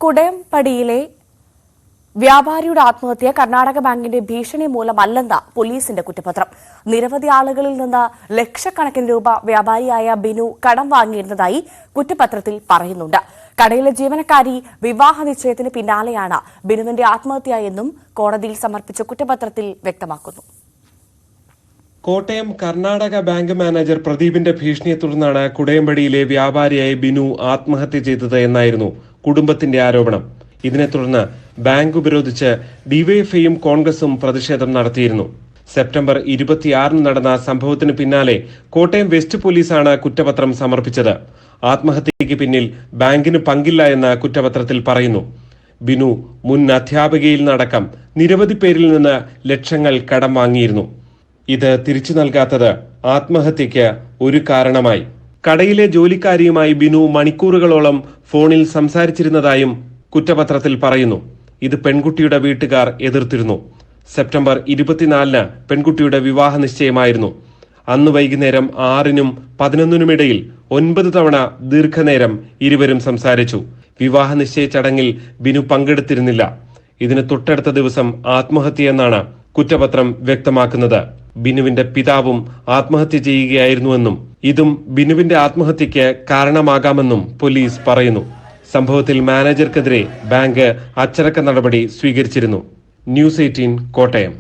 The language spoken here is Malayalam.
കുടയംപടിയിലെ വ്യാപാരിയുടെ ആത്മഹത്യ കർണാടക ബാങ്കിന്റെ ഭീഷണി മൂലമല്ലെന്ന പോലീസിന്റെ കുറ്റപത്രം. നിരവധി ആളുകളിൽ നിന്ന് ലക്ഷക്കണക്കിന് രൂപ വ്യാപാരിയായ ബിനു കടം വാങ്ങിയിരുന്നതായി കുറ്റപത്രത്തിൽ പറയുന്നുണ്ട്. കടയിലെ ജീവനക്കാരി വിവാഹ നിശ്ചയത്തിന് പിന്നാലെയാണ് ബിനുവിന്റെ ആത്മഹത്യ എന്നും കോടതിയിൽ സമർപ്പിച്ച കുറ്റപത്രത്തിൽ വ്യക്തമാക്കുന്നു. കോട്ടയം കർണാടക ബാങ്ക് മാനേജർ പ്രദീപിന്റെ ഭീഷണിയെ തുടർന്നാണ് കുടയംപടിയിലെ വ്യാപാരിയായ ബിനു ആത്മഹത്യ ചെയ്തത് എന്നായിരുന്നു കുടുംബത്തിന്റെ ആരോപണം. ഇതിനെ തുടർന്ന് ബാങ്ക് ഉപരോധിച്ച് ഡിവൈഎഫ്ഐയും കോൺഗ്രസും പ്രതിഷേധം നടത്തിയിരുന്നു. സെപ്റ്റംബർ 26 നടന്ന സംഭവത്തിന് പിന്നാലെ കോട്ടയം വെസ്റ്റ് പോലീസാണ് കുറ്റപത്രം സമർപ്പിച്ചത്. ആത്മഹത്യയ്ക്ക് പിന്നിൽ ബാങ്കിന് പങ്കില്ല എന്ന് കുറ്റപത്രത്തിൽ പറയുന്നു. ബിനു മുൻ അധ്യാപികയിൽ നിന്നടക്കം നിരവധി പേരിൽ നിന്ന് ലക്ഷങ്ങൾ കടം വാങ്ങിയിരുന്നു. ഇത് തിരിച്ചു നൽകാത്തത് ആത്മഹത്യയ്ക്ക് ഒരു കാരണമായി. കടയിലെ ജോലിക്കാരിയുമായി ബിനു മണിക്കൂറുകളോളം ഫോണിൽ സംസാരിച്ചിരുന്നതായും കുറ്റപത്രത്തിൽ പറയുന്നു. ഇത് പെൺകുട്ടിയുടെ വീട്ടുകാർ എതിർത്തിരുന്നു. സെപ്റ്റംബർ 24 പെൺകുട്ടിയുടെ വിവാഹ നിശ്ചയമായിരുന്നു. അന്ന് വൈകുന്നേരം 6നും 11നുമിടയിൽ 9 തവണ ദീർഘനേരം ഇരുവരും സംസാരിച്ചു. വിവാഹ നിശ്ചയ ചടങ്ങിൽ ബിനു പങ്കെടുത്തിരുന്നില്ല. ഇതിന് തൊട്ടടുത്ത ദിവസം ആത്മഹത്യയെന്നാണ് കുറ്റപത്രം വ്യക്തമാക്കുന്നത്. ബിനുവിന്റെ പിതാവും ആത്മഹത്യ ചെയ്യുകയായിരുന്നുവെന്നും ഇതും ബിനുവിന്റെ ആത്മഹത്യയ്ക്ക് കാരണമാകാമെന്നും പോലീസ് പറയുന്നു. സംഭവത്തിൽ മാനേജർക്കെതിരെ ബാങ്ക് അച്ചടക്ക നടപടി സ്വീകരിച്ചിരുന്നു. ന്യൂസ് 18 കോട്ടയം.